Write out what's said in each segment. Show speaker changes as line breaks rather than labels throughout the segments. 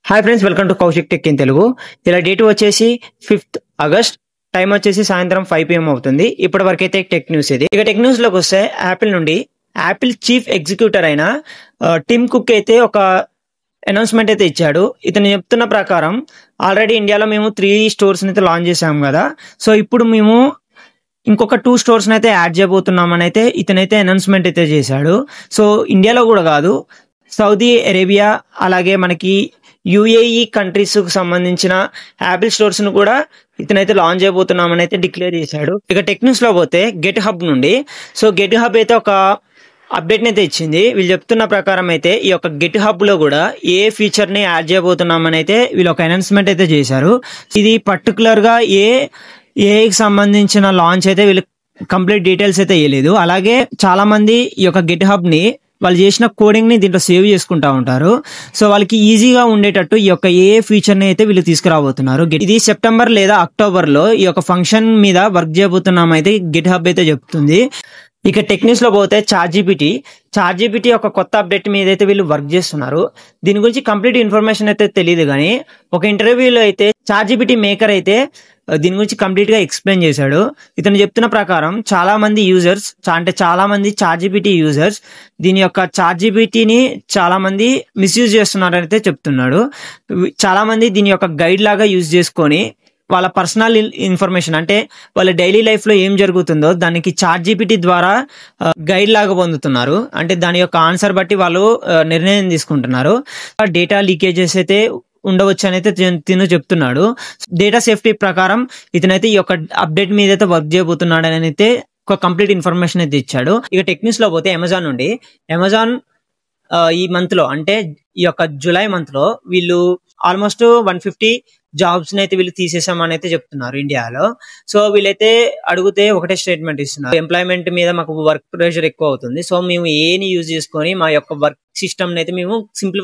Hi friends, welcome to Kaushik tech in Telugu. ఇలా date వచ్చేసి 5th August, time వచ్చేసి సాయంత్రం 5 PM అవుతుంది. ఇప్పటి వరకు అయితే టెక్ న్యూస్ ఇది. ఇక టెక్ న్యూస్ లోకి వస్తే, యాపిల్ నుండి యాపిల్ చీఫ్ ఎగ్జిక్యూటివ్ అయిన టిమ్ కుక్ అయితే ఒక అనౌన్స్మెంట్ అయితే ఇచ్చాడు. ఇతను చెప్తున్న ప్రకారం ఆల్రెడీ ఇండియాలో మేము 3 స్టోర్స్ అయితే లాంచ్ చేసాం కదా, సో ఇప్పుడు మేము ఇంకొక 2 స్టోర్స్ అయితే యాడ్ చేయబోతున్నామని అయితే ఇతనైతే అనౌన్స్మెంట్ అయితే చేశాడు. సో ఇండియాలో కూడా కాదు, సౌదీ అరేబియా అలాగే మనకి యుఏఈ కంట్రీస్ కు సంబంధించిన యాపిల్ స్టోర్స్ ను కూడా ఇతనైతే లాంచ్ చేయబోతున్నామని అయితే డిక్లేర్ చేశాడు. ఇక టెక్ న్యూస్ లో పోతే, గెట్ హబ్ నుండి గెట్ హబ్ అయితే ఒక అప్డేట్ అయితే ఇచ్చింది. వీళ్ళు చెప్తున్న ప్రకారం అయితే ఈ యొక్క గెట్ హబ్ లో కూడా ఏ ఫీచర్ ని యాడ్ చేయబోతున్నామని అయితే వీళ్ళు ఒక అనౌన్స్మెంట్ అయితే చేశారు. ఇది పర్టికులర్ గా ఏఐకి సంబంధించిన లాంచ్ అయితే వీళ్ళు కంప్లీట్ డీటెయిల్స్ అయితే ఇవ్వలేదు. అలాగే చాలా మంది ఈ యొక్క గెట్ హబ్ ని వాళ్ళు చేసిన కోడింగ్ ని దీంట్లో సేవ్ చేసుకుంటా ఉంటారు. సో వాళ్ళకి ఈజీగా ఉండేటట్టు ఈ యొక్క ఏ ఫీచర్ ని అయితే వీళ్ళు తీసుకురాబోతున్నారు. ఇది సెప్టెంబర్ లేదా అక్టోబర్ లో ఈ యొక్క ఫంక్షన్ మీద వర్క్ చేయబోతున్నాం అయితే గెట్ హబ్ అయితే చెప్తుంది. ఇక టెక్ న్యూస్ లో పోతే, చాట్ జీపీటీ ఒక కొత్త అప్డేట్ మీద అయితే వీళ్ళు వర్క్ చేస్తున్నారు. దీని గురించి కంప్లీట్ ఇన్ఫర్మేషన్ అయితే తెలియదు, కానీ ఒక ఇంటర్వ్యూలో అయితే చాట్ జీపీటీ మేకర్ అయితే దీని గురించి కంప్లీట్ గా ఎక్స్ప్లెయిన్ చేశాడు. ఇతను చెప్తున్న ప్రకారం చాలా మంది చాట్ జీపీటీ యూజర్స్ దీని యొక్క చాట్ జీపీటీని చాలా మంది మిస్యూజ్ చేస్తున్నారని అయితే చెప్తున్నాడు. చాలా మంది దీని యొక్క గైడ్ లాగా యూజ్ చేసుకొని వాళ్ళ పర్సనల్ ఇన్ఫర్మేషన్, అంటే వాళ్ళ డైలీ లైఫ్ లో ఏం జరుగుతుందో దానికి చాట్ జీపీటీ ద్వారా గైడ్ లాగా పొందుతున్నారు. అంటే దాని యొక్క ఆన్సర్ బట్టి వాళ్ళు నిర్ణయం తీసుకుంటున్నారు. డేటా లీకేజెస్ అయితే ఉండవచ్చు అని అయితే తిను చెప్తున్నాడు. డేటా సేఫ్టీ ప్రకారం ఇతనైతే ఈ యొక్క అప్డేట్ మీద అయితే వర్క్ చేయబోతున్నాడు అని అయితే ఒక కంప్లీట్ ఇన్ఫర్మేషన్ అయితే ఇచ్చాడు. ఇక టెక్ న్యూస్ లో పోతే, అమెజాన్ ఈ మంత్ లో, అంటే ఈ యొక్క జూలై మంత్ లో వీళ్ళు ఆల్మోస్ట్ 150 జాబ్స్ అయితే వీళ్ళు తీసేసామని అయితే చెప్తున్నారు ఇండియాలో. సో వీళ్ళైతే అడిగితే ఒకటే స్టేట్మెంట్ ఇస్తున్నారు, ఎంప్లాయ్మెంట్ మీద మాకు వర్క్ ప్రెషర్ ఎక్కువ అవుతుంది, సో మేము ఏని యూజ్ చేసుకొని మా యొక్క వర్క్ సిస్టమ్ అయితే మేము సింపుల్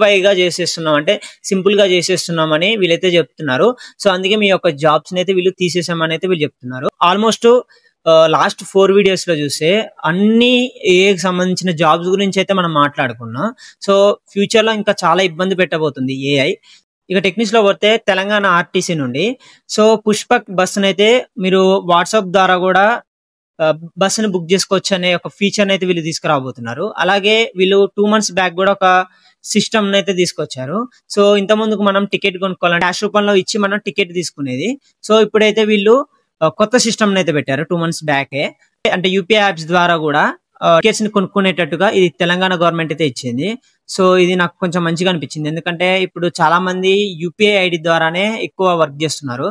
గా చేసేస్తున్నామని వీళ్ళైతే చెప్తున్నారు. సో అందుకే మీ యొక్క జాబ్స్ అయితే వీళ్ళు తీసేసామని అయితే వీళ్ళు చెప్తున్నారు. ఆల్మోస్ట్ లాస్ట్ 4 వీడియోస్ లో చూస్తే అన్ని ఏఐకి సంబంధించిన జాబ్స్ గురించి అయితే మనం మాట్లాడుకున్నాం. సో ఫ్యూచర్ లో ఇంకా చాలా ఇబ్బంది పెట్టబోతుంది ఏఐ. ఇక టెక్నిక్స్ లో పోతే, తెలంగాణ ఆర్టీసీ నుండి పుష్పక్ బస్సును అయితే మీరు వాట్సాప్ ద్వారా కూడా బస్సును బుక్ చేసుకోవచ్చు అనే ఒక ఫీచర్ అయితే వీళ్ళు తీసుకురాబోతున్నారు. అలాగే వీళ్ళు 2 months బ్యాక్ కూడా ఒక సిస్టమ్ అయితే తీసుకొచ్చారు. సో ఇంత ముందుకు మనం టికెట్ కొనుక్కోవాలంటే క్యాష్ రూపంలో ఇచ్చి మనం టికెట్ తీసుకునేది. సో ఇప్పుడైతే వీళ్ళు కొత్త సిస్టమ్ అయితే పెట్టారు 2 months బ్యాకే. అంటే యూపీఐ యాప్స్ ద్వారా కూడా టికెట్స్ ని కొనుక్కునేటట్టుగా ఇది తెలంగాణ గవర్నమెంట్ అయితే ఇచ్చింది. సో ఇది నాకు కొంచెం మంచిగా అనిపించింది, ఎందుకంటే ఇప్పుడు చాలా మంది యూపీఐ ఐడి ద్వారానే ఎక్కువ వర్క్ చేస్తున్నారు.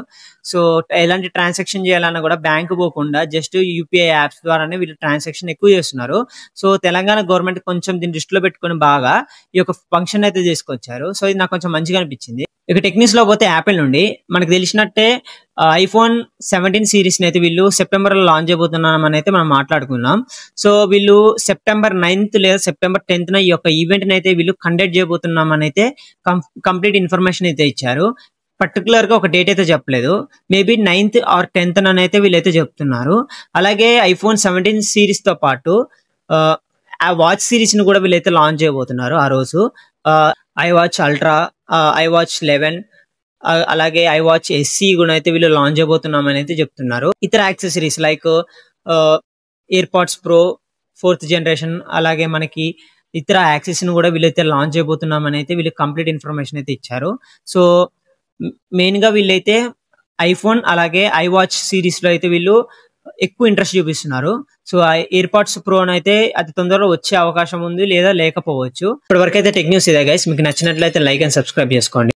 సో ఎలాంటి ట్రాన్సాక్షన్ చేయాలన్నా కూడా బ్యాంకు పోకుండా జస్ట్ యూపీఐ యాప్స్ ద్వారానే వీళ్ళు ట్రాన్సాక్షన్ ఎక్కువ చేస్తున్నారు. సో తెలంగాణ గవర్నమెంట్ కొంచెం దీన్ని దృష్టిలో పెట్టుకుని బాగా ఈ యొక్క ఫంక్షన్ అయితే తీసుకొచ్చారు. సో ఇది నాకు కొంచెం మంచిగా అనిపించింది. ఇక టెక్నిక్స్ లో పోతే, యాపిల్ నుండి మనకు తెలిసినట్టే iPhone 17 సిరీస్ ని అయితే వీళ్ళు సెప్టెంబర్ లో లాంచ్ చేయబోతున్నామని అయితే మనం మాట్లాడుకున్నాం. సో వీళ్ళు సెప్టెంబర్ 9th లేదా సెప్టెంబర్ 10th ఈ యొక్క ఈవెంట్ ని అయితే వీళ్ళు కండక్ట్ చేయబోతున్నామని అయితే కంప్లీట్ ఇన్ఫర్మేషన్ అయితే ఇచ్చారు. పర్టికులర్ గా ఒక డేట్ అయితే చెప్పలేదు, మేబీ 9th or 10th అని అయితే వీళ్ళైతే చెప్తున్నారు. అలాగే iPhone 17 సిరీస్ తో పాటు ఆ వాచ్ సిరీస్ ని కూడా వీళ్ళైతే లాంచ్ చేయబోతున్నారు ఆ రోజు. iWatch Ultra, iWatch 11, అలాగే iWatch SE కూడా అయితే వీళ్ళు లాంచ్ చేయబోతున్నామని అయితే చెప్తున్నారు. ఇతర accessories like AirPods pro 4th generation, అలాగే మనకి ఇతర యాక్సెస్ ని కూడా వీళ్ళైతే లాంచ్ చేయబోతున్నామని అయితే వీళ్ళు కంప్లీట్ ఇన్ఫర్మేషన్ అయితే ఇచ్చారు. సో మెయిన్ గా వీళ్ళైతే ఐఫోన్ అలాగే iWatch సిరీస్ లో అయితే వీళ్ళు ఎక్కువ ఇంట్రెస్ట్ చూపిస్తున్నారు. సో ఎయిర్పాడ్స్ ప్రో అయితే అతి తొందరలో వచ్చే అవకాశం ఉంది, లేదా లేకపోవచ్చు. ఇప్పటి వరకు అయితే టెక్ న్యూస్ ఇదే గైస్. మీకు నచ్చినట్లయితే లైక్ అండ్ సబ్స్క్రైబ్ చేసుకోండి.